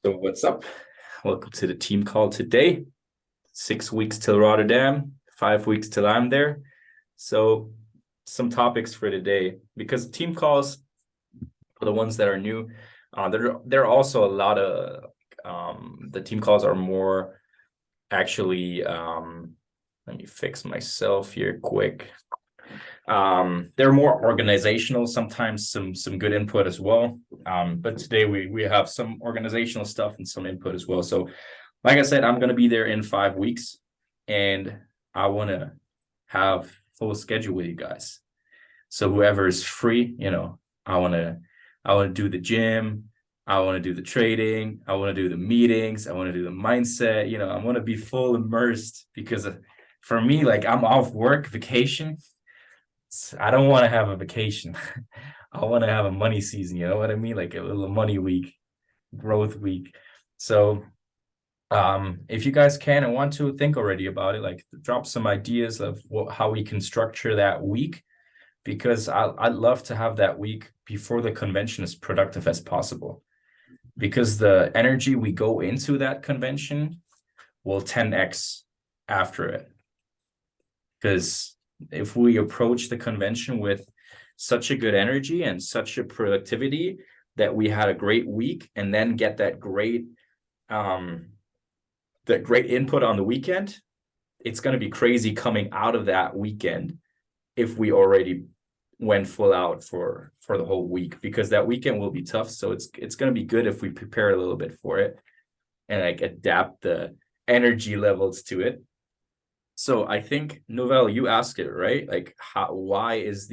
So what's up? Welcome to the team call today. 6 weeks till Rotterdam, 5 weeks till I'm there. So some topics for today, because team calls, for the ones that are new, there are also a lot of the team calls are more actually let me fix myself here quick. They're more organizational, sometimes some good input as well. But today we have some organizational stuff and some input as well. So like I said, I'm going to be there in 5 weeks, and I want to have full schedule with you guys. So whoever is free, I want to do the gym. I want to do the trading. I want to do the meetings. I want to do the mindset. I want to be full immersed, because for me, like, I'm off work, vacation. I don't want to have a vacation. I want to have a money season. You know what I mean? Like a little money week, growth week. So if you guys can and want to, think already about it, like drop some ideas of how we can structure that week, because I'd love to have that week before the convention as productive as possible, because the energy we go into that convention will 10x after it. Because if we approach the convention with such a good energy and such a productivity that we had a great week, and then get that great input on the weekend, it's going to be crazy coming out of that weekend if we already went full out for the whole week, because that weekend will be tough. So it's going to be good if we prepare a little bit for it and like adapt the energy levels to it. So I think, Novell, you asked it, right? Like, why is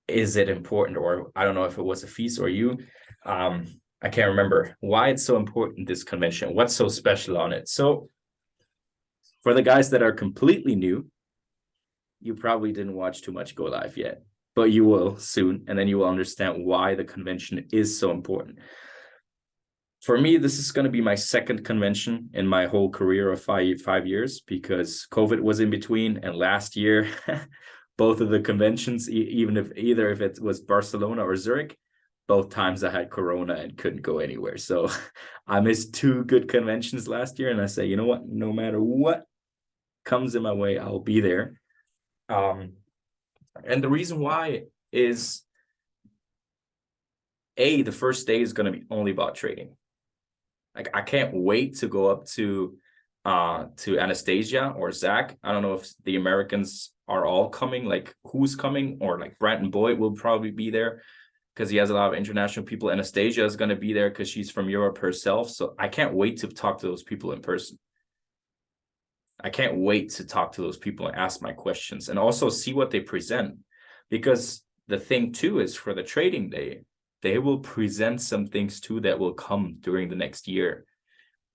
is it important? Or I don't know if it was a feast or you, I can't remember why it's so important, this convention. What's so special on it? So for the guys that are completely new, you probably didn't watch too much Go Live yet, but you will soon, and then you will understand why the convention is so important. For me, this is going to be my second convention in my whole career of five years, because COVID was in between, and last year, both of the conventions, if it was Barcelona or Zurich, both times I had Corona and couldn't go anywhere. So I missed two good conventions last year, and I say, you know what? No matter what comes in my way, I'll be there. And the reason why is, the first day is going to be only about trading. Like, I can't wait to go up to Anastasia or Zach. I don't know if the Americans are all coming, like who's coming, or like Brandon Boyd will probably be there because he has a lot of international people. Anastasia is going to be there because she's from Europe herself. So I can't wait to talk to those people in person. I can't wait to talk to those people and ask my questions, and also see what they present. Because the thing too is, for the trading day, they will present some things too that will come during the next year.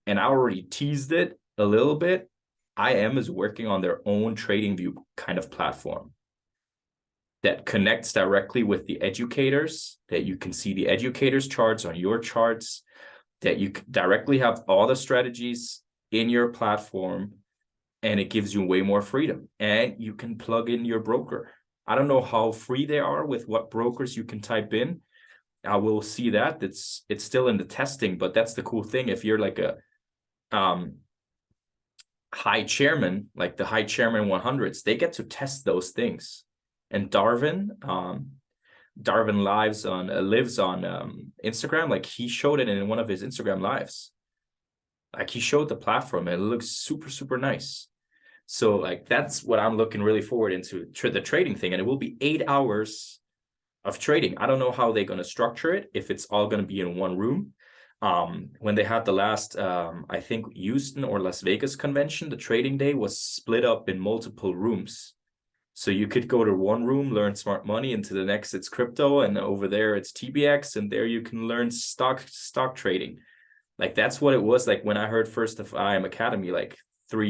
And I already teased it a little bit. IM is working on their own TradingView kind of platform that connects directly with the educators, that you can see the educators' charts on your charts, that you directly have all the strategies in your platform, and it gives you way more freedom. And you can plug in your broker. I don't know how free they are with what brokers you can type in. I will see that. It's still in the testing, but that's the cool thing. If you're like a high chairman, like the high chairman 100s, they get to test those things. And Darwin lives on Instagram. Like, he showed it in one of his Instagram lives. Like, he showed the platform, and it looks super, super nice. So like, that's what I'm looking really forward into, the trading thing. And it will be 8 hours of trading. I don't know how they're going to structure it, if it's all going to be in one room. When they had the last, I think Houston or Las Vegas convention, the trading day was split up in multiple rooms. So you could go to one room, learn smart money, and to the next it's crypto, and over there it's TBX, and there you can learn stock trading. Like, that's what it was like when I heard first of IM Academy, like 4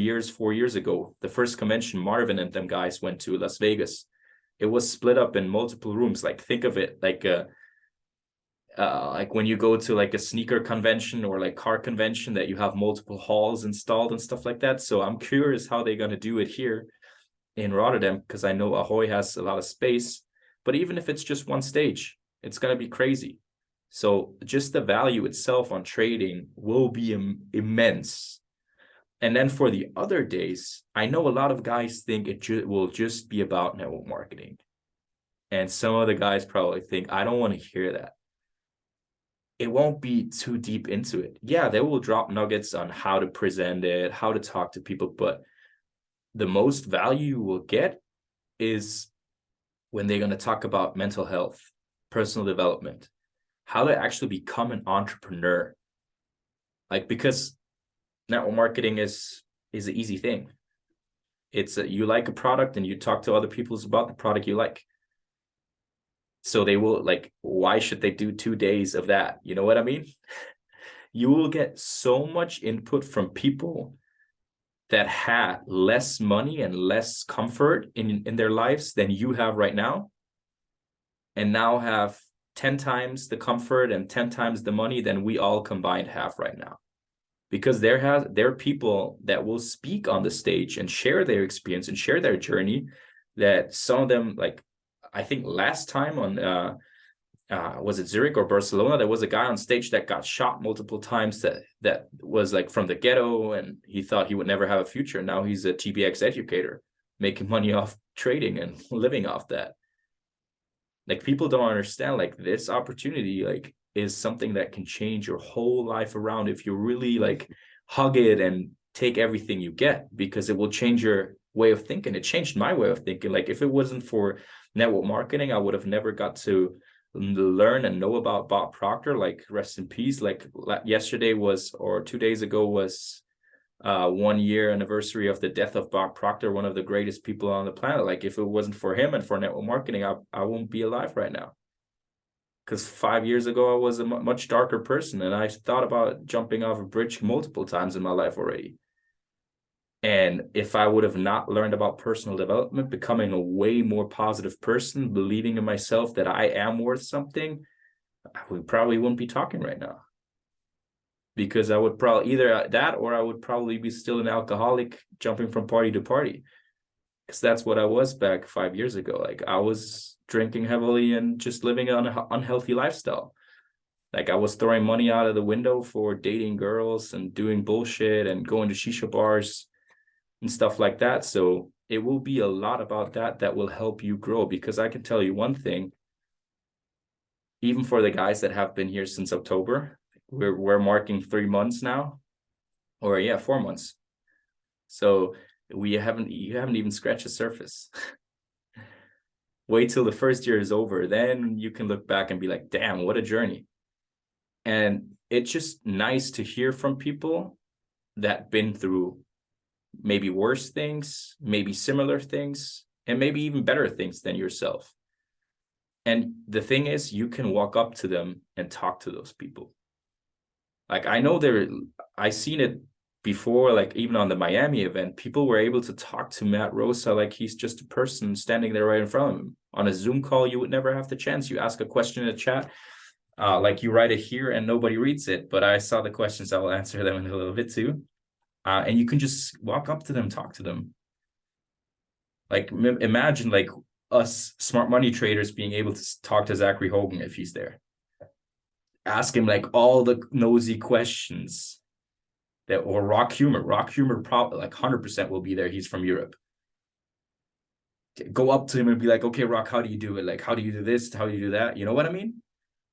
years ago, the first convention Marvin and them guys went to Las Vegas. It was split up in multiple rooms. Like, think of it like when you go to like a sneaker convention or like car convention, that you have multiple halls installed and stuff like that. So I'm curious how they're going to do it here in Rotterdam, because I know Ahoy has a lot of space. But even if it's just one stage, it's going to be crazy. So just the value itself on trading will be immense. And then for the other days, I know a lot of guys think it will just be about network marketing. And some of the guys probably think, I don't want to hear that. It won't be too deep into it. Yeah, they will drop nuggets on how to present it, how to talk to people, but the most value you will get is when they're going to talk about mental health, personal development, how to actually become an entrepreneur. Like, because network marketing is an easy thing. It's you like a product and you talk to other people about the product you like. So they will, like, why should they do 2 days of that? You know what I mean? You will get so much input from people that had less money and less comfort in their lives than you have right now, and now have 10 times the comfort and 10 times the money than we all combined have right now. Because there are people that will speak on the stage and share their experience and share their journey, that some of them, like, I think last time on was it Zurich or Barcelona, there was a guy on stage that got shot multiple times, that was like from the ghetto, and he thought he would never have a future. Now he's a TBX educator, making money off trading and living off that. Like, people don't understand, like, this opportunity, like, is something that can change your whole life around if you really, like, hug it and take everything you get, because it will change your way of thinking. It changed my way of thinking. Like, if it wasn't for network marketing, I would have never got to learn and know about Bob Proctor. Like, rest in peace. Like, yesterday was, or 2 days ago was 1 year anniversary of the death of Bob Proctor, one of the greatest people on the planet. Like, if it wasn't for him and for network marketing, I won't be alive right now. Because 5 years ago, I was a much darker person, and I thought about jumping off a bridge multiple times in my life already. And if I would have not learned about personal development, becoming a way more positive person, believing in myself that I am worth something, we probably wouldn't be talking right now. Because I would probably either that, or I would probably be still an alcoholic jumping from party to party. Because that's what I was back 5 years ago. Like, I was drinking heavily and just living an unhealthy lifestyle. Like, I was throwing money out of the window for dating girls and doing bullshit and going to shisha bars and stuff like that. So it will be a lot about that will help you grow. Because I can tell you one thing, even for the guys that have been here since October, we're marking 3 months now, or 4 months. So you haven't even scratched the surface. Wait till the first year is over, then you can look back and be like, damn, what a journey. And it's just nice to hear from people that been through maybe worse things, maybe similar things, and maybe even better things than yourself. And the thing is, you can walk up to them and talk to those people. Like, I know I've seen it before, like, even on the Miami event, people were able to talk to Matt Rosa like he's just a person standing there right in front of him. On a Zoom call, you would never have the chance. You ask a question in the chat, like, you write it here and nobody reads it, but I saw the questions. I will answer them in a little bit too. And you can just walk up to them, talk to them. Like, imagine, like, us smart money traders being able to talk to Zachary Hogan if he's there. Ask him, like, all the nosy questions. Or Rock Humor probably, like, 100% will be there. He's from Europe. Go up to him and be like, okay, Rock, how do you do it? Like, how do you do this? How do you do that? You know what I mean?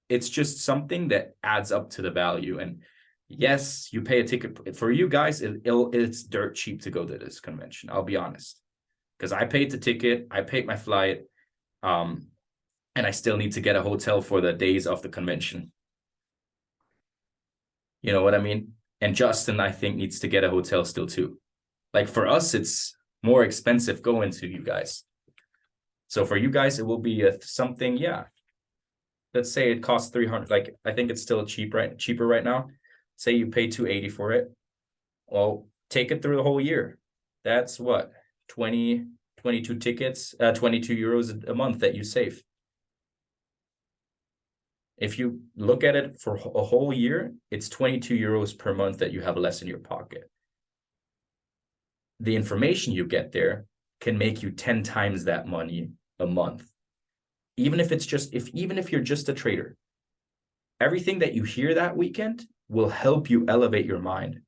It's just something that adds up to the value. And yes, you pay a ticket. For you guys, it's dirt cheap to go to this convention. I'll be honest. Because I paid the ticket, I paid my flight, and I still need to get a hotel for the days of the convention. You know what I mean? And Justin, I think, needs to get a hotel still too. Like, for us, it's more expensive going to you guys. So for you guys, it will be something, let's say it costs 300. Like, I think it's still cheaper right now. Say you pay 280 for it. Well, take it through the whole year. That's what, 22 tickets, 22 euros a month that you save. If you look at it for a whole year, it's 22 euros per month that you have less in your pocket. The information you get there can make you 10 times that money a month. Even if you're just a trader. everything that you hear that weekend will help you elevate your mind.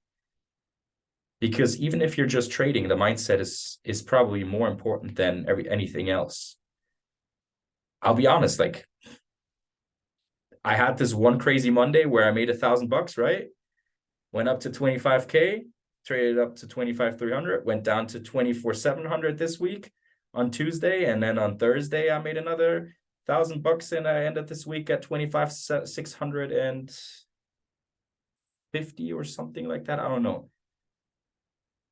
Because even if you're just trading, the mindset is probably more important than anything else. I'll be honest, like I had this one crazy Monday where I made $1,000, right? Went up to 25K, traded up to 25,300, went down to 24,700 this week on Tuesday. And then on Thursday, I made another $1,000 and I ended this week at 25,650 or something like that. I don't know.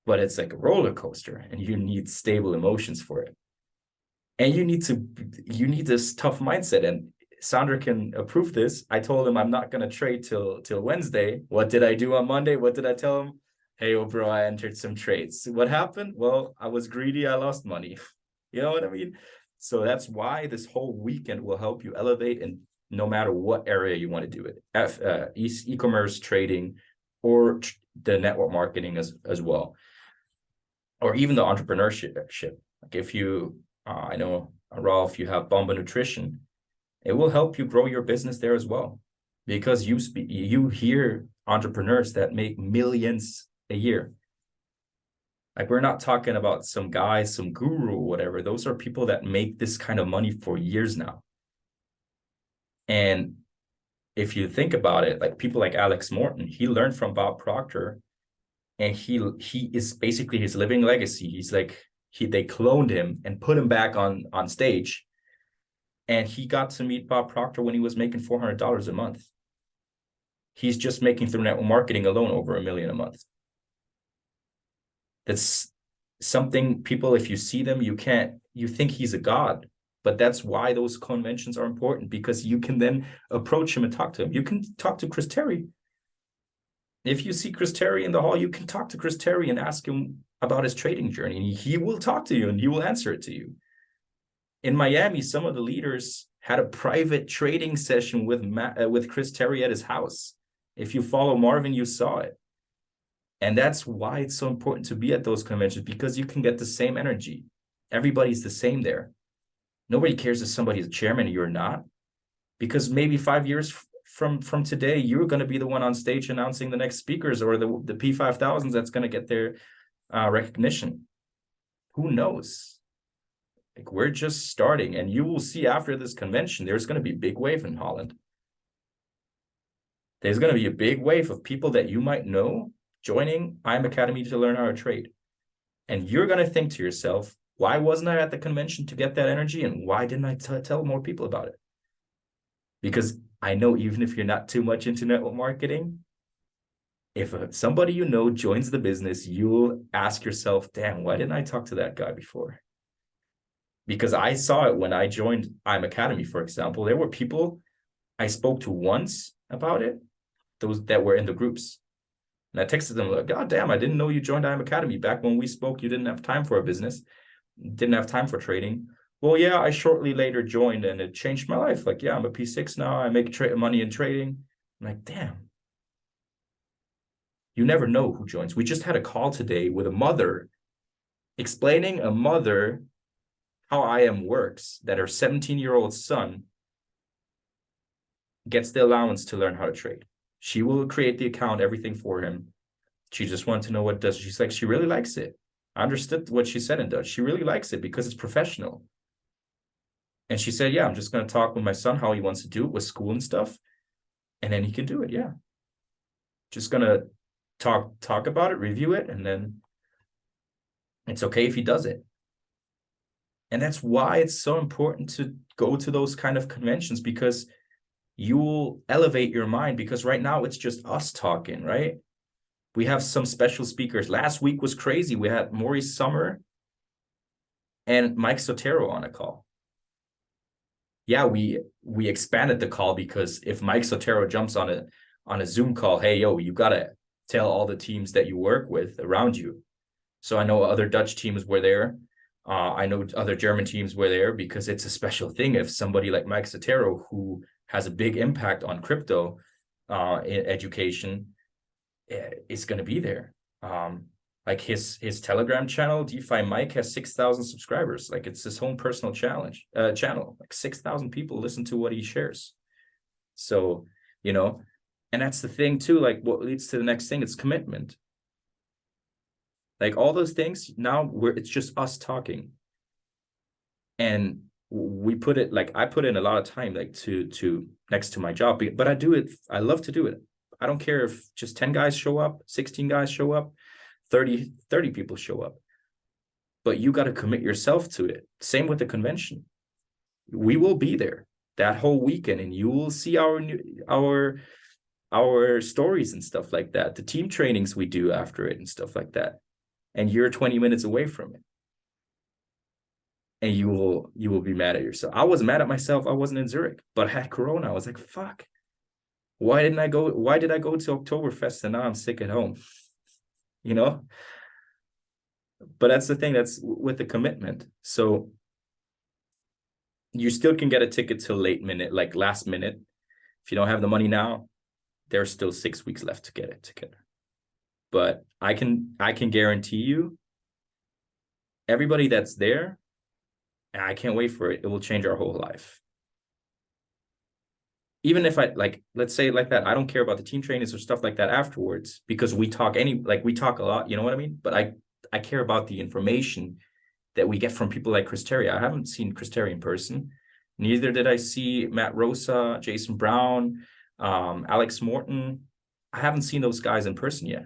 But it's like a roller coaster and you need stable emotions for it. And you need this tough mindset. And Sandra can approve this. I told him I'm not going to trade till Wednesday. What did I do on Monday? What did I tell him? Hey, oh, bro, I entered some trades. What happened? Well, I was greedy. I lost money. You know what I mean? So that's why this whole weekend will help you elevate, and no matter what area you want to do it, e-commerce, trading, or the network marketing as well, or even the entrepreneurship. Like if you, I know, Ralph, you have Bomba Nutrition, it will help you grow your business there as well, because you hear entrepreneurs that make millions a year. Like we're not talking about some guy, some guru or whatever. Those are people that make this kind of money for years now. And if you think about it, like people like Alex Morton, he learned from Bob Proctor, and he is basically his living legacy. He's like, they cloned him and put him back on stage. And he got to meet Bob Proctor when he was making $400 a month. He's just making through network marketing alone over $1 million a month. That's something people, if you see them, you think he's a god. But that's why those conventions are important, because you can then approach him and talk to him. You can talk to Chris Terry. If you see Chris Terry in the hall, you can talk to Chris Terry and ask him about his trading journey. And he will talk to you and he will answer it to you. In Miami, some of the leaders had a private trading session with Chris Terry at his house. If you follow Marvin, you saw it. And that's why it's so important to be at those conventions, because you can get the same energy. Everybody's the same there. Nobody cares if somebody's a chairman and you're not, because maybe 5 years from today, you're going to be the one on stage announcing the next speakers, or the P5000s that's going to get their recognition. Who knows? Like, we're just starting, and you will see after this convention, there's going to be a big wave in Holland. There's going to be a big wave of people that you might know joining IM Academy to learn how to trade. And you're going to think to yourself, why wasn't I at the convention to get that energy? And why didn't I tell more people about it? Because I know, even if you're not too much into network marketing, if somebody you know joins the business, you'll ask yourself, damn, why didn't I talk to that guy before? Because I saw it when I joined IM Academy, for example. There were people I spoke to once about it, those that were in the groups. And I texted them, like, God damn, I didn't know you joined IM Academy. Back when we spoke, you didn't have time for a business, didn't have time for trading. Well, yeah, I shortly later joined and it changed my life. Like, yeah, I'm a P6 now. I make money in trading. I'm like, damn. You never know who joins. We just had a call today with a mother explaining how IM works, that her 17-year-old son gets the allowance to learn how to trade. She will create the account, everything for him. She just wanted to know what it does. She's like, she really likes it. I understood what she said in Dutch. She really likes it because it's professional. And she said, yeah, I'm just going to talk with my son how he wants to do it with school and stuff. And then he can do it, yeah. Just going to talk about it, review it, and then it's okay if he does it. And that's why it's so important to go to those kind of conventions, because you will elevate your mind. Because right now it's just us talking, right? We have some special speakers. Last week was crazy. We had Maurice Sommer and Mike Sotero on a call. Yeah, we expanded the call, because if Mike Sotero jumps on a Zoom call, hey, yo, you got to tell all the teams that you work with around you. So I know other Dutch teams were there. I know other German teams were there, because it's a special thing if somebody like Mike Sotero, who has a big impact on crypto education, is going to be there. Like his Telegram channel, DeFi Mike, has 6,000 subscribers. Like, it's his own personal channel. Like 6,000 people listen to what he shares. So you know? And that's the thing too, like what leads to the next thing, it's commitment. Like all those things now it's just us talking. And we put it, like I put in a lot of time, like to next to my job, but I do it. I love to do it. I don't care if just 10 guys show up, 16 guys show up, 30 people show up, but you got to commit yourself to it. Same with the convention. We will be there that whole weekend, and you will see our stories and stuff like that, the team trainings we do after it and stuff like that. And you're 20 minutes away from it. And you will be mad at yourself. I was mad at myself. I wasn't in Zurich, but I had Corona. I was like, fuck. Why did I go to Oktoberfest and now I'm sick at home? You know? But that's the thing, that's with the commitment. So you still can get a ticket till late minute, like last minute. If you don't have the money now, there's still 6 weeks left to get a ticket. But I can guarantee you, everybody that's there, and I can't wait for it, it will change our whole life. Even if let's say like that, I don't care about the team trainings or stuff like that afterwards, because we talk a lot, you know what I mean? But I care about the information that we get from people like Chris Terry. I haven't seen Chris Terry in person. Neither did I see Matt Rosa, Jason Brown, Alex Morton. I haven't seen those guys in person yet.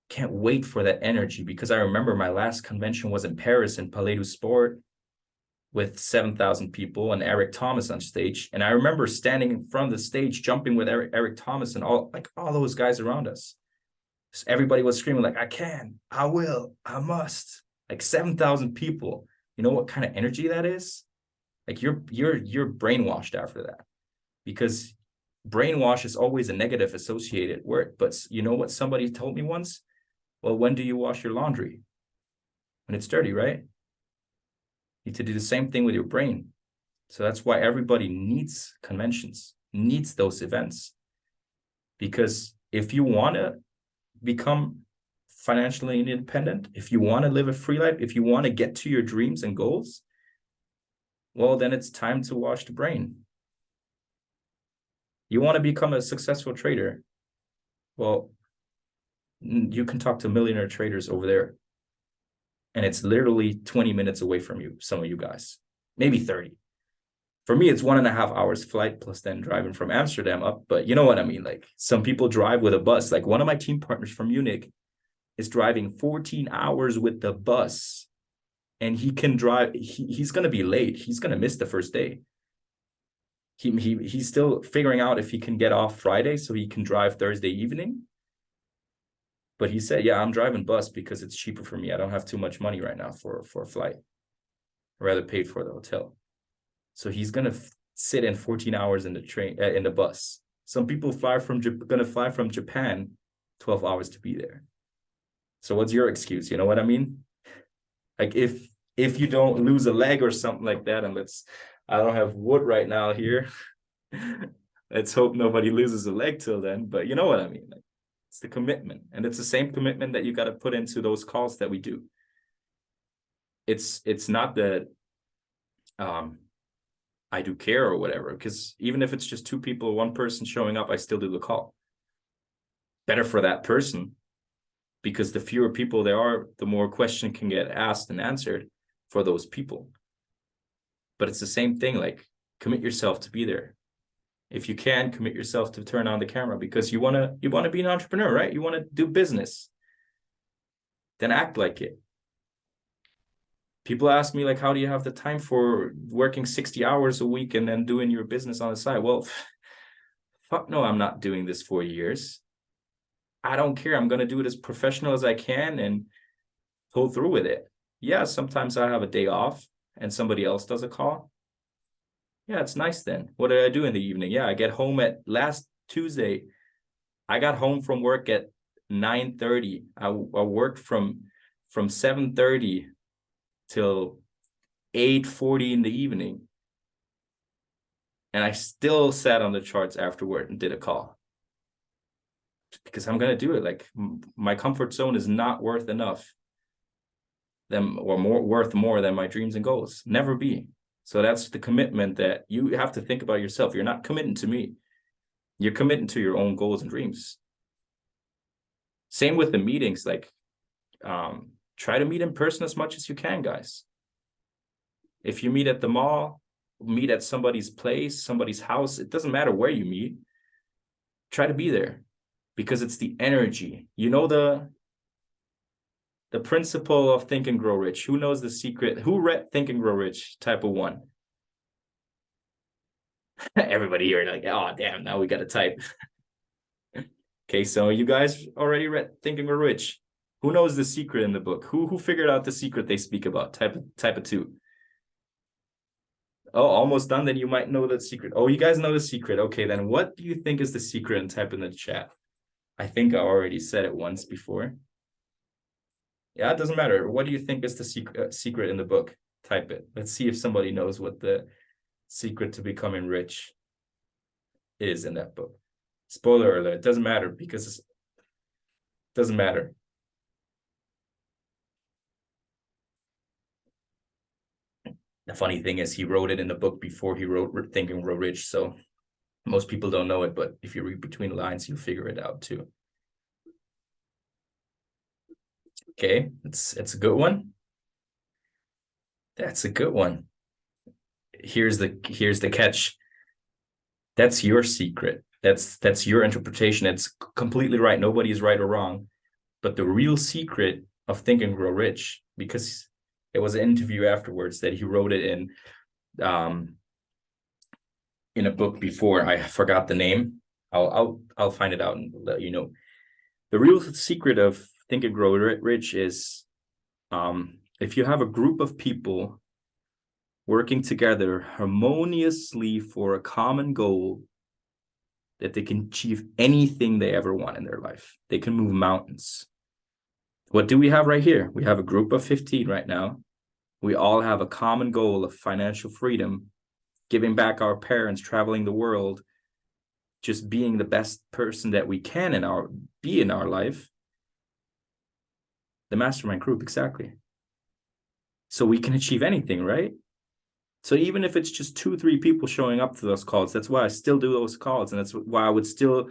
Can't wait for that energy, because I remember my last convention was in Paris in Palais du Sport with 7,000 people and Eric Thomas on stage. And I remember standing in front of the stage, jumping with Eric Thomas and all those guys around us. So everybody was screaming like, I can, I will, I must. Like 7,000 people. You know what kind of energy that is? Like you're brainwashed after that, because brainwash is always a negative associated word. But you know what somebody told me once? Well, when do you wash your laundry? When it's dirty, right? You need to do the same thing with your brain. So that's why everybody needs conventions, needs those events. Because if you want to become financially independent, if you want to live a free life, if you want to get to your dreams and goals, well, then it's time to wash the brain. You want to become a successful trader? Well, you can talk to millionaire traders over there. And it's literally 20 minutes away from you, some of you guys, maybe 30. For me, it's 1.5 hours flight plus then driving from Amsterdam up. But you know what I mean? Like some people drive with a bus. Like one of my team partners from Munich is driving 14 hours with the bus. And he can drive, he's going to be late. He's going to miss the first day. He's still figuring out if he can get off Friday so he can drive Thursday evening. But he said, yeah, I'm driving bus because it's cheaper for me. I don't have too much money right now for a flight. I rather pay for the hotel. So he's going to sit in 14 hours in the train, in the bus. Some people going to fly from Japan 12 hours to be there. So what's your excuse? You know what I mean? Like if you don't lose a leg or something like that, and I don't have wood right now here. Let's hope nobody loses a leg till then. But you know what I mean? Like, it's the commitment. And it's the same commitment that you got to put into those calls that we do. It's not that I do care or whatever, because even if it's just 2 people, 1 person showing up, I still do the call. Better for that person, because the fewer people there are, the more question can get asked and answered for those people. But it's the same thing, like commit yourself to be there. If you can, commit yourself to turn on the camera, because you want to be an entrepreneur, right? You want to do business. Then act like it. People ask me, like, how do you have the time for working 60 hours a week and then doing your business on the side? Well, fuck no, I'm not doing this for years. I don't care. I'm going to do it as professional as I can and pull through with it. Yeah, sometimes I have a day off and somebody else does a call. Yeah, it's nice then. What did I do in the evening? Yeah, I get home at last Tuesday. I got home from work at 9:30. I worked from 7:30 till 8:40 in the evening. And I still sat on the charts afterward and did a call. Because I'm going to do it. Like my comfort zone is not worth enough worth more than my dreams and goals. Never be. So that's the commitment that you have to think about yourself. You're not committing to me. You're committing to your own goals and dreams. Same with the meetings, like try to meet in person as much as you can, guys. If you meet at the mall, meet at somebody's place, somebody's house, it doesn't matter where you meet. Try to be there because it's the energy. You know the principle of Think and Grow Rich. Who knows the secret? Who read Think and Grow Rich type of 1? Everybody here like, oh damn, now we got to type. Okay, so you guys already read Think and Grow Rich. Who knows the secret in the book? Who figured out the secret they speak about? Type of 2. Oh, almost done. Then you might know the secret. Oh, you guys know the secret. Okay, then what do you think is the secret? And type in the chat. I think I already said it once before. Yeah, it doesn't matter. What do you think is the secret in the book? Type it. Let's see if somebody knows what the secret to becoming rich is in that book. Spoiler alert, it doesn't matter because it doesn't matter. The funny thing is he wrote it in the book before he wrote Think and Grow Rich, so most people don't know it, but if you read between the lines, you'll figure it out too. Okay, it's a good one. That's a good one. Here's the catch. That's your secret. That's your interpretation. It's completely right. Nobody is right or wrong. But the real secret of Think and Grow Rich, because it was an interview afterwards that he wrote it in a book before. I forgot the name. I'll find it out and let you know. The real secret of Think and Grow Rich is if you have a group of people working together harmoniously for a common goal, that they can achieve anything they ever want in their life. They can move mountains. What do we have right here? We have a group of 15 right now. We all have a common goal of financial freedom, giving back our parents, traveling the world, just being the best person that we can in our life. The mastermind group, exactly. So we can achieve anything, right? So even if it's just 2-3 people showing up to those calls, that's why I still do those calls, and that's why I would still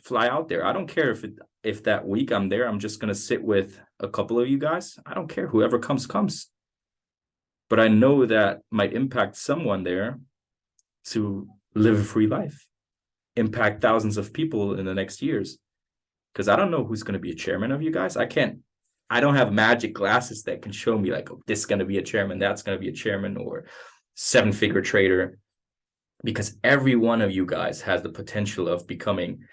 fly out there. I don't care if that week I'm there, I'm just going to sit with a couple of you guys. I don't care. Whoever comes. But I know that might impact someone there to live a free life, impact thousands of people in the next years. Because I don't know who's going to be a chairman of you guys. I don't have magic glasses that can show me like, oh, this is going to be a chairman, that's going to be a chairman, or 7-figure trader. Because every one of you guys has the potential of becoming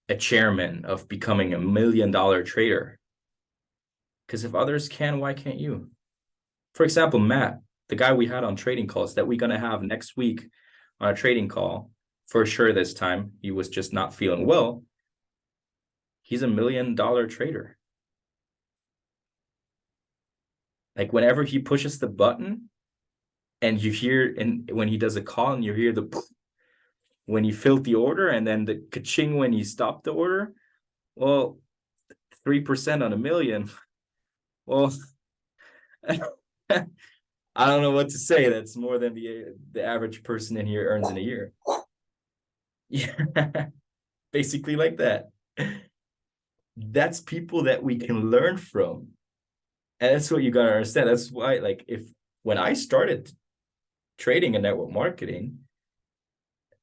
a chairman, of becoming $1 million trader. Because if others can, why can't you? For example, Matt, the guy we had on trading calls that we're going to have next week on a trading call, for sure this time, he was just not feeling well. He's $1 million trader. Like whenever he pushes the button and you hear, and when he does a call and you hear the when he filled the order and then the ka-ching when he stopped the order, well, 3% on $1 million. Well, I don't know what to say. That's more than the average person in here earns in a year. Yeah, basically like that. That's people that we can learn from. And that's what you got to understand. That's why, like, when I started trading and network marketing,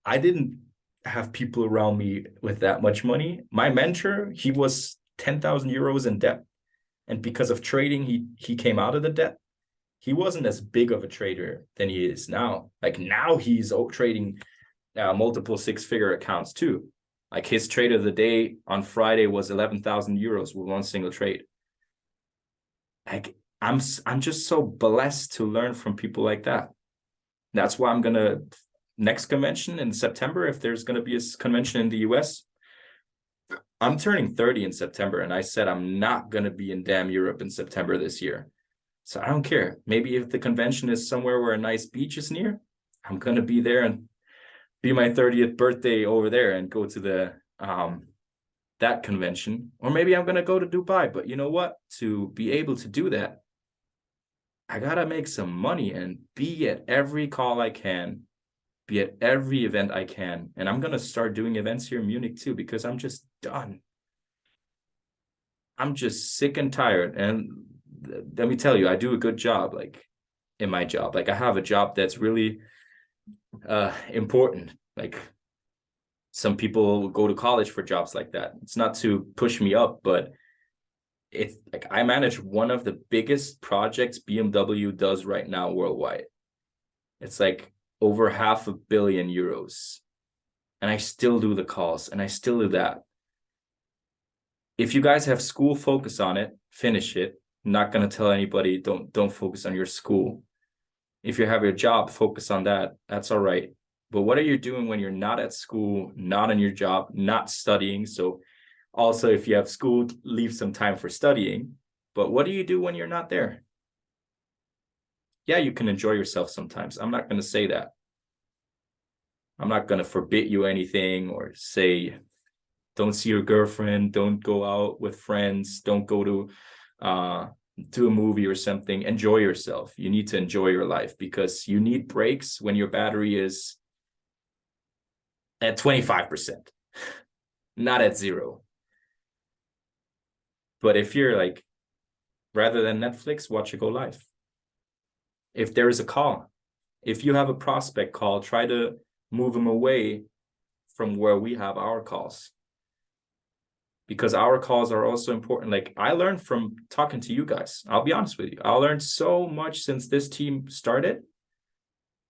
I didn't have people around me with that much money. My mentor, he was 10,000 euros in debt. And because of trading, he came out of the debt. He wasn't as big of a trader than he is now. Like now he's trading multiple 6-figure accounts too. Like his trade of the day on Friday was 11,000 euros with one single trade. Like I'm just so blessed to learn from people like that. That's why I'm gonna next convention in September, if there's gonna be a convention in the US. I'm turning 30 in September, and I said I'm not gonna be in damn Europe in September this year. So I don't care. Maybe if the convention is somewhere where a nice beach is near, I'm gonna be there and be my 30th birthday over there and go to the that convention. Or maybe I'm gonna go to Dubai. But you know what? To be able to do that, I gotta make some money and be at every call I can be at every event I can. And I'm going to start doing events here in Munich too, because I'm just done. I'm just sick and tired. And let me tell you, I do a good job, like in my job. Like I have a job that's really important. Like some people go to college for jobs like that. It's not to push me up, but it's like I manage one of the biggest projects BMW does right now worldwide. It's like over €500 million. And I still do the calls and I still do that. If you guys have school, focus on it, finish it. I'm not going to tell anybody don't focus on your school. If you have your job, focus on that. That's all right. But what are you doing when you're not at school, not on your job, not studying? So also, if you have school, leave some time for studying. But what do you do when you're not there? Yeah, you can enjoy yourself sometimes. I'm not going to say that. I'm not going to forbid you anything or say, don't see your girlfriend, don't go out with friends, don't go to a movie or something. Enjoy yourself. You need to enjoy your life because you need breaks when your battery is at 25%, not at 0. But if you're like, rather than Netflix, watch it go live. If there is a call, if you have a prospect call, try to move them away from where we have our calls. Because our calls are also important. Like I learned from talking to you guys. I'll be honest with you. I learned so much since this team started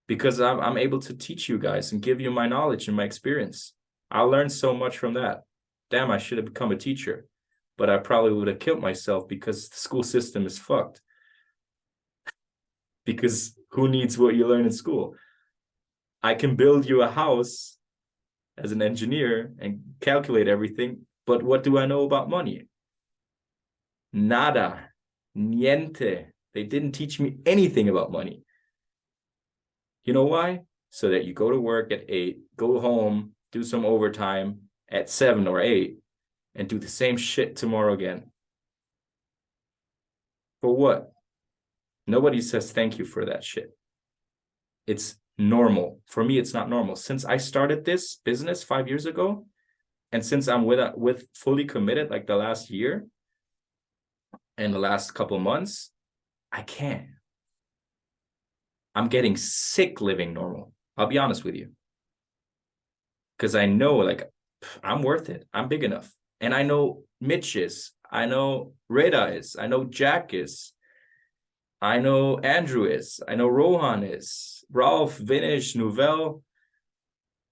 because I'm able to teach you guys and give you my knowledge and my experience. I learned so much from that. Damn, I should have become a teacher, but I probably would have killed myself because the school system is fucked. Because who needs what you learn in school? I can build you a house as an engineer and calculate everything. But what do I know about money? Nada. Niente. They didn't teach me anything about money. You know why? So that you go to work at 8, go home, do some overtime at 7 or 8, and do the same shit tomorrow again. For what? Nobody says thank you for that shit. It's normal. For me, it's not normal. Since I started this business 5 years ago, and since I'm with fully committed like the last year and the last couple months, I can't. I'm getting sick living normal. I'll be honest with you. Because I know like I'm worth it. I'm big enough. And I know Mitch is. I know Reda is. I know Jack is. I know Andrew is. I know Rohan is. Ralph, Vinish, Nouvelle,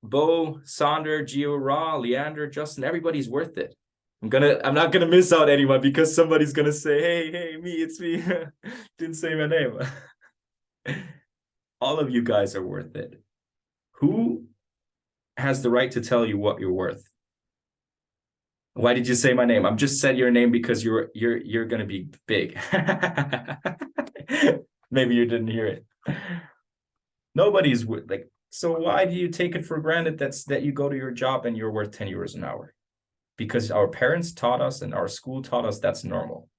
Bo, Sonder, Gio, Ra, Leander, Justin, everybody's worth it. I'm not gonna miss out anyone because somebody's gonna say, hey, me, it's me. Didn't say my name. All of you guys are worth it. Who has the right to tell you what you're worth? Why did you say my name? I'm just said your name because you're gonna be big. Maybe you didn't hear it. Nobody's like, so why do you take it for granted that you go to your job and you're worth 10 euros an hour? Because our parents taught us and our school taught us that's normal.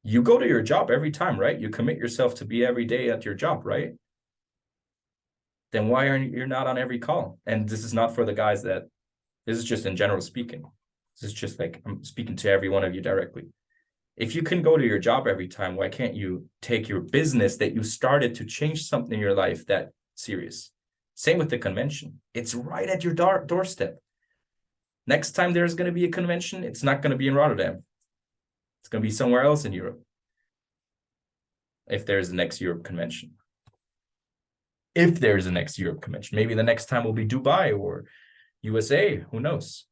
You go to your job every time, right? You commit yourself to be every day at your job, right? Then why aren't you not on every call? And this is not for the guys this is just in general speaking. This is just like, I'm speaking to every one of you directly. If you can go to your job every time, why can't you take your business that you started to change something in your life that serious? Same with the convention. It's right at your doorstep. Next time there's going to be a convention, it's not going to be in Rotterdam. It's going to be somewhere else in Europe. If there's the next Europe convention. If there's a next Europe convention. Maybe the next time will be Dubai or USA. Who knows?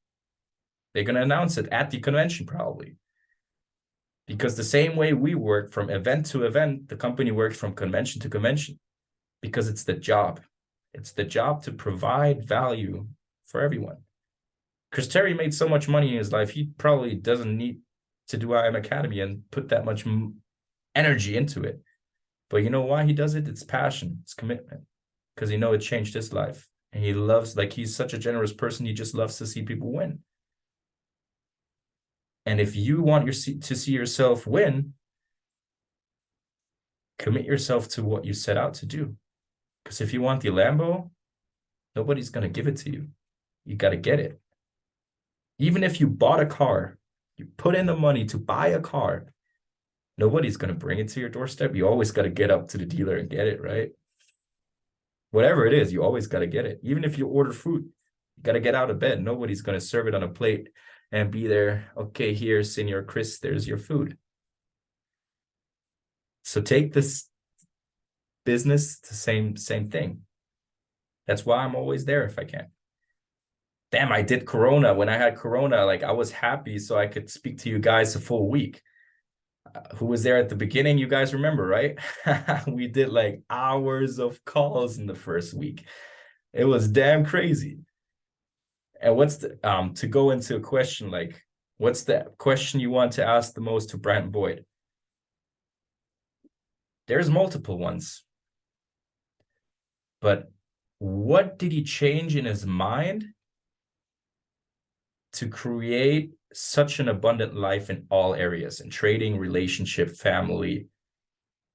They're going to announce it at the convention probably. Because the same way we work from event to event, the company works from convention to convention. Because it's the job. It's the job to provide value for everyone. Chris Terry made so much money in his life, he probably doesn't need to do IM Academy and put that much energy into it. But you know why he does it? It's passion, it's commitment. Because you know it changed his life. And he loves, like he's such a generous person, he just loves to see people win. And if you want to see yourself win, commit yourself to what you set out to do. Because if you want the Lambo, Nobody's going to give it to you. You got to get it. Even if you bought a car, you put in the money to buy a car, nobody's going to bring it to your doorstep. You always got to get up to the dealer and get it, right? Whatever it is, you always got to get it. Even if you order food, you got to get out of bed. Nobody's going to serve it on a plate and be there. Okay, here, Senor Chris, there's your food. So take this business, the same thing. That's why I'm always there if I can. Damn, I did Corona. When I had Corona, like I was happy so I could speak to you guys a full week. Who was there at the beginning? You guys remember, right? We did like hours of calls in the first week. It was damn crazy. And what's the to go into a question, like what's the question you want to ask the most to Brant Boyd? There's multiple ones. But what did he change in his mind to create such an abundant life in all areas, in trading, relationship, family,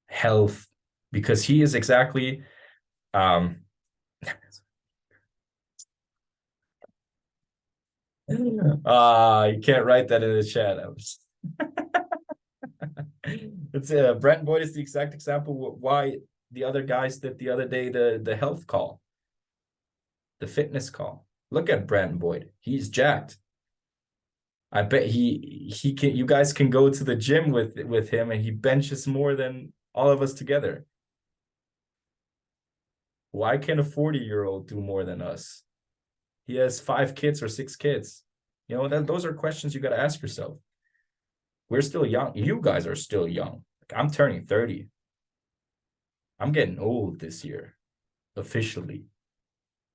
health? Because he is exactly you can't write that in the chat. It's Brent Boyd is the exact example why the other guys did the other day the health call, the fitness call. Look at Brent Boyd. He's jacked. I bet he can. You guys can go to the gym with him, and he benches more than all of us together. Why can a 40-year-old do more than us? He has 5 kids or 6 kids. You know, those are questions you got to ask yourself. We're still young. You guys are still young. Like, I'm turning 30. I'm getting old this year, officially.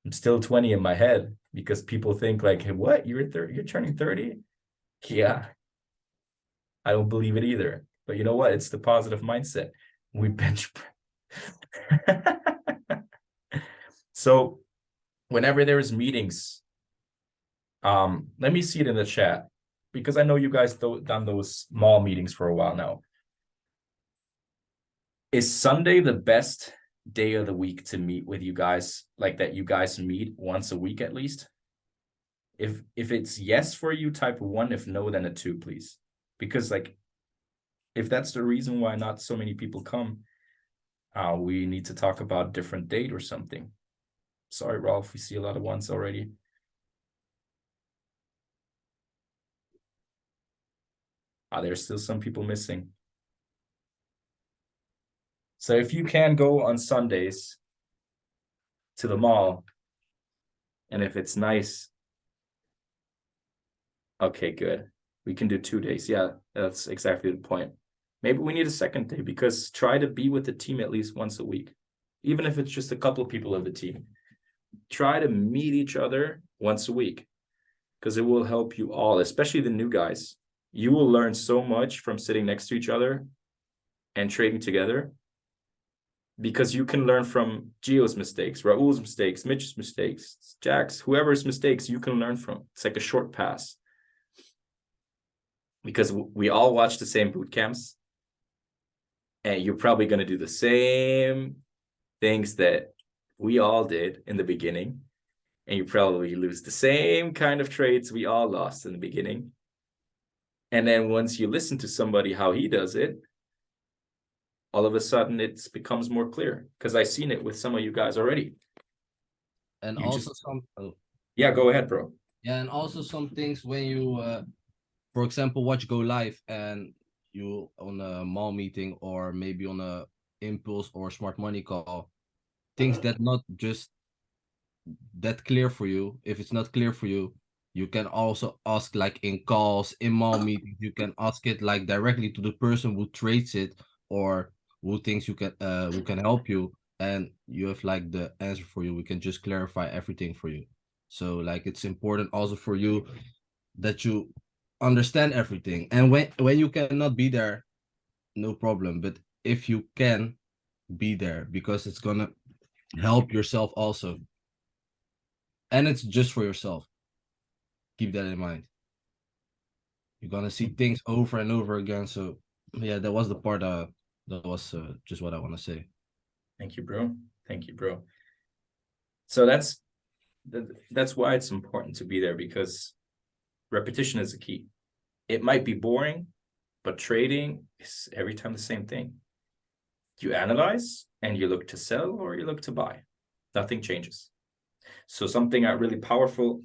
I'm still 20 in my head because people think like, hey, what? You're turning 30? Yeah. I don't believe it either. But you know what? It's the positive mindset. We bench. So whenever there's meetings, let me see it in the chat because I know you guys done those small meetings for a while now. Is Sunday the best day of the week to meet with you guys, like that you guys meet once a week at least? If it's yes for you, type 1. If no, then a 2, please. Because like, if that's the reason why not so many people come, we need to talk about a different date or something. Sorry, Rolf, we see a lot of ones already. There's still some people missing. So if you can go on Sundays to the mall, and if it's nice, okay, good. We can do 2 days. Yeah, that's exactly the point. Maybe we need a second day because try to be with the team at least once a week. Even if it's just a couple of people of the team. Try to meet each other once a week because it will help you all, especially the new guys. You will learn so much from sitting next to each other and trading together because you can learn from Gio's mistakes, Raul's mistakes, Mitch's mistakes, Jack's, whoever's mistakes you can learn from. It's like a short pass because we all watch the same boot camps and you're probably going to do the same things that we all did in the beginning, and you probably lose the same kind of trades we all lost in the beginning. And then once you listen to somebody how he does it, all of a sudden it becomes more clear because I've seen it with some of you guys already. And you also yeah, go ahead, bro. Yeah, and also some things when you for example watch Go Live and you on a mall meeting or maybe on a impulse or smart money call, things that not just that clear for you. If it's not clear for you, you can also ask like in calls, in mall meetings, you can ask it like directly to the person who trades it or who thinks you can who can help you, and you have like the answer for you. We can just clarify everything for you. So like it's important also for you that you understand everything. And when you cannot be there, no problem. But if you can be there, because it's gonna help yourself also. And it's just for yourself. Keep that in mind. You're gonna see things over and over again. So yeah, that was the part that was just what I want to say. Thank you, bro. Thank you, bro. So that's that's why it's important to be there, because repetition is the key. It might be boring, but trading is every time the same thing. You analyze and you look to sell or you look to buy. Nothing changes. So something really powerful.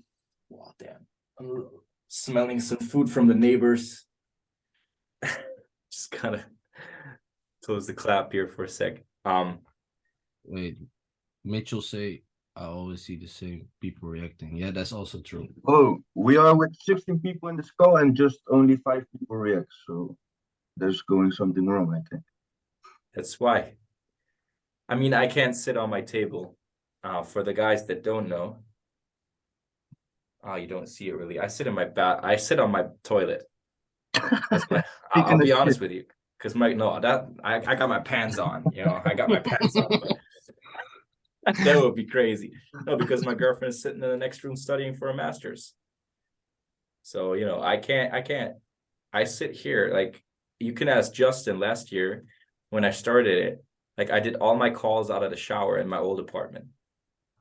Oh, damn. I'm smelling some food from the neighbors. Just kind of close the clap here for a sec. Wait, Mitchell say, I always see the same people reacting. Yeah, that's also true. Oh, we are with 16 people in this call and just only 5 people react. So there's going something wrong, I think. That's why. I mean, I can't sit on my table. For the guys that don't know, you don't see it really. I sit on my toilet. I'll be honest with you, because I got my pants on. I got my pants on. That would be crazy. No, because my girlfriend's sitting in the next room studying for a master's. So I can't. I sit here. Like, you can ask Justin. Last year when I started it, like, I did all my calls out of the shower in my old apartment.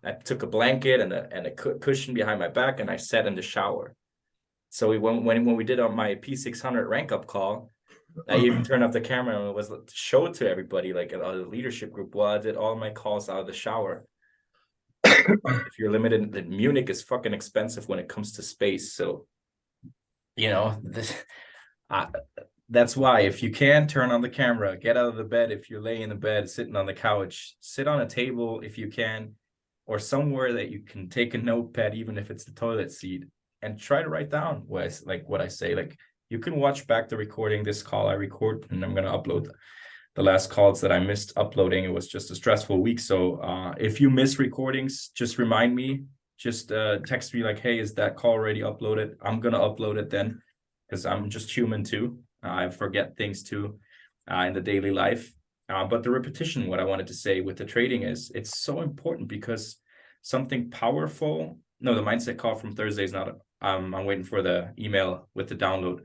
I took a blanket and a cushion behind my back, and I sat in the shower. So when we did on my P600 rank up call, I even turned off the camera and was show it to everybody, like the leadership group. Well, I did all my calls out of the shower. If you're limited, then Munich is fucking expensive when it comes to space. So, that's why, if you can, turn on the camera, get out of the bed. If you're laying in the bed, sitting on the couch, sit on a table if you can, or somewhere that you can take a notepad, even if it's the toilet seat, and try to write down what I say. Like, you can watch back the recording. This call I record, and I'm going to upload the last calls that I missed uploading. It was just a stressful week. So if you miss recordings, just remind me. Just text me like, hey, is that call already uploaded? I'm going to upload it then, because I'm just human too. I forget things too in the daily life. But the repetition, what I wanted to say with the trading is, it's so important, because something powerful. No, the mindset call from Thursday is not. I'm waiting for the email with the download.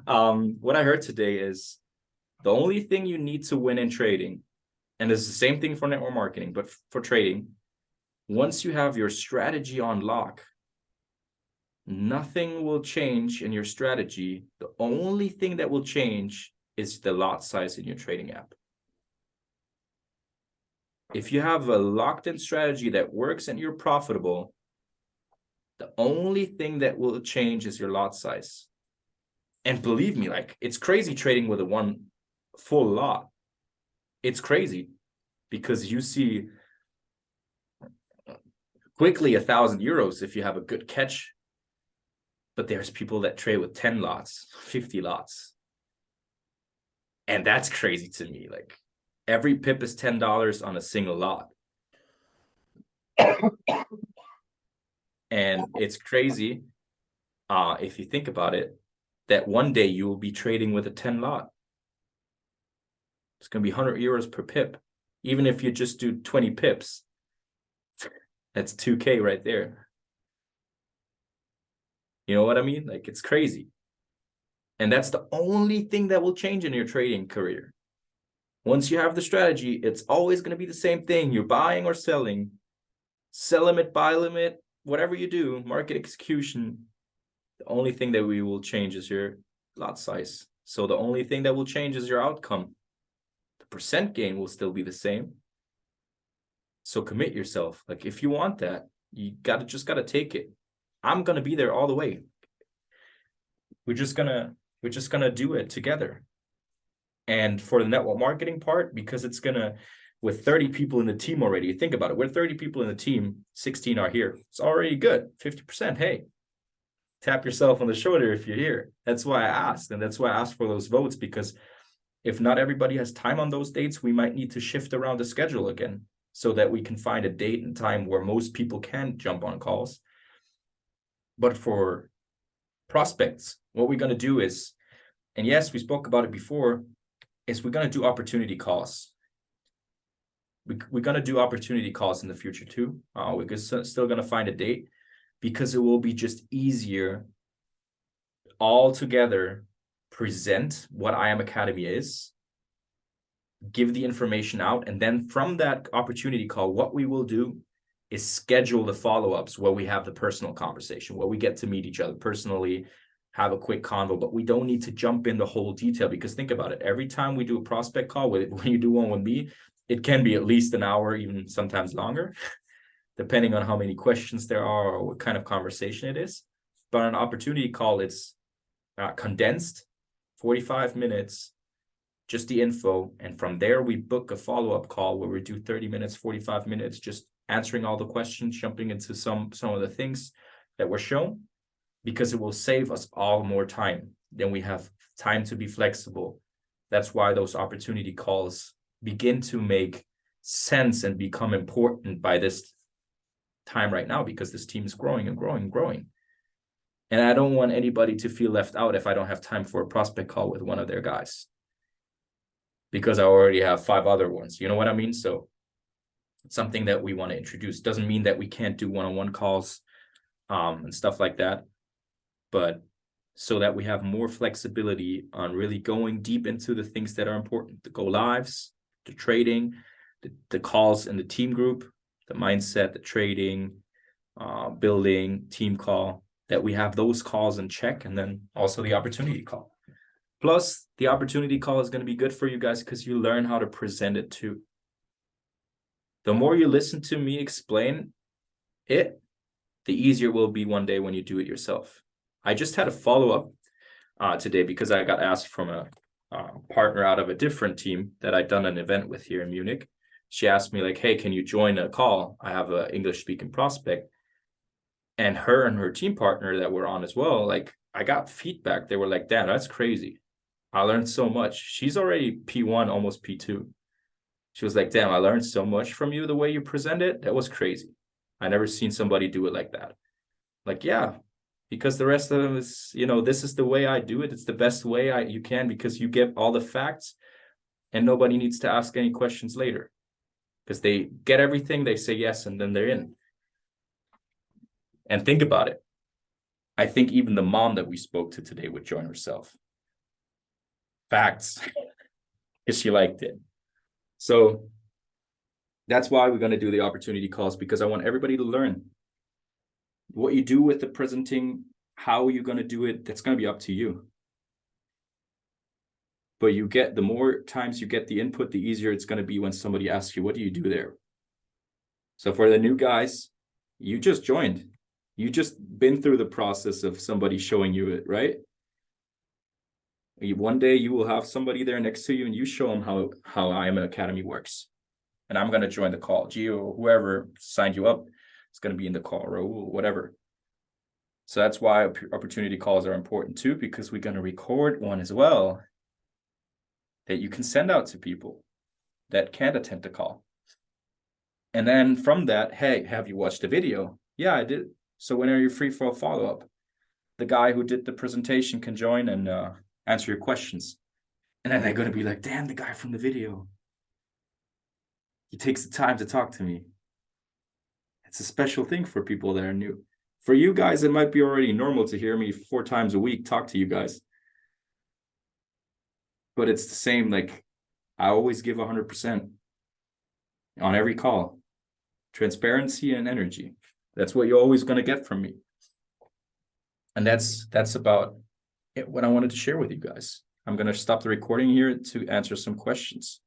What I heard today is, the only thing you need to win in trading, and it's the same thing for network marketing, but for trading, once you have your strategy on lock, nothing will change in your strategy. The only thing that will change is the lot size in your trading app. If you have a locked-in strategy that works and you're profitable, the only thing that will change is your lot size. And believe me, like, it's crazy trading with a one full lot. It's crazy, because you see quickly 1,000 euros if you have a good catch. But there's people that trade with 10 lots, 50 lots. And that's crazy to me. Like, every pip is $10 on a single lot. And it's crazy, if you think about it, that one day you will be trading with a 10 lot. It's going to be 100 euros per pip. Even if you just do 20 pips, that's 2K right there. You know what I mean? Like, it's crazy. And that's the only thing that will change in your trading career. Once you have the strategy, it's always going to be the same thing. You're buying or selling, sell limit, buy limit, whatever you do, market execution. The only thing that we will change is your lot size. So the only thing that will change is your outcome. The percent gain will still be the same. So commit yourself. Like, if you want that, you just gotta take it. I'm gonna be there all the way. We're just gonna do it together. And for the network marketing part, because it's gonna, with 30 people in the team already, think about it. We're 30 people in the team, 16 are here. It's already good. 50%. Hey, tap yourself on the shoulder if you're here. That's why I asked. And that's why I asked for those votes, because if not everybody has time on those dates, we might need to shift around the schedule again, so that we can find a date and time where most people can jump on calls. But for prospects, what we're going to do is, and yes, we spoke about it before, is we're going to do opportunity calls. We're going to do opportunity calls in the future too. We're still going to find a date, because it will be just easier all together present what I Am Academy is, give the information out. And then from that opportunity call, what we will do is schedule the follow-ups where we have the personal conversation, where we get to meet each other personally, have a quick convo, but we don't need to jump in the whole detail, because think about it. Every time we do a prospect call, when you do one with me, it can be at least an hour, even sometimes longer, depending on how many questions there are or what kind of conversation it is. But an opportunity call, it's condensed, 45 minutes, just the info. And from there, we book a follow-up call where we do 30 minutes, 45 minutes, just answering all the questions, jumping into some of the things that were shown, because it will save us all more time. Then we have time to be flexible. That's why those opportunity calls begin to make sense and become important by this time right now, because this team is growing and growing and growing. And I don't want anybody to feel left out if I don't have time for a prospect call with one of their guys, because I already have 5 other ones. You know what I mean? So it's something that we want to introduce. Doesn't mean that we can't do one-on-one calls and stuff like that, but so that we have more flexibility on really going deep into the things that are important: the go lives, the trading, the calls in the team group, the mindset, the trading, building, team call, that we have those calls in check, and then also the opportunity call. Plus, the opportunity call is going to be good for you guys because you learn how to present it too. The more you listen to me explain it, the easier it will be one day when you do it yourself. I just had a follow-up today because I got asked from a partner out of a different team that I'd done an event with here in Munich. She asked me like, hey, can you join a call? I have an English-speaking prospect. And her team partner that were on as well, like, I got feedback. They were like, damn, that's crazy. I learned so much. She's already P1, almost P2. She was like, damn, I learned so much from you, the way you present it. That was crazy. I never seen somebody do it like that. Like, yeah, because the rest of them is, you know, this is the way I do it. It's the best way you can, because you get all the facts and nobody needs to ask any questions later, because they get everything, they say yes, and then they're in. And think about it. I think even the mom that we spoke to today would join herself. Facts. Because she liked it. So that's why we're going to do the opportunity calls, because I want everybody to learn. What you do with the presenting, how you're going to do it, that's going to be up to you. But you get, the more times you get the input, the easier it's going to be when somebody asks you, what do you do there? So for the new guys, you just joined. You just been through the process of somebody showing you it, right? One day you will have somebody there next to you and you show them how IM Academy works. And I'm going to join the call. Gio, whoever signed you up is going to be in the call, or whatever. So that's why opportunity calls are important too, because we're going to record one as well that you can send out to people that can't attend the call. And then from that, hey, have you watched the video? Yeah, I did. So when are you free for a follow-up? The guy who did the presentation can join and answer your questions. And then they're going to be like, damn, the guy from the video, he takes the time to talk to me. It's a special thing for people that are new. For you guys, it might be already normal to hear me 4 times a week talk to you guys. But it's the same, like, I always give 100% on every call. Transparency and energy. That's what you're always going to get from me. And that's about it, what I wanted to share with you guys. I'm going to stop the recording here to answer some questions.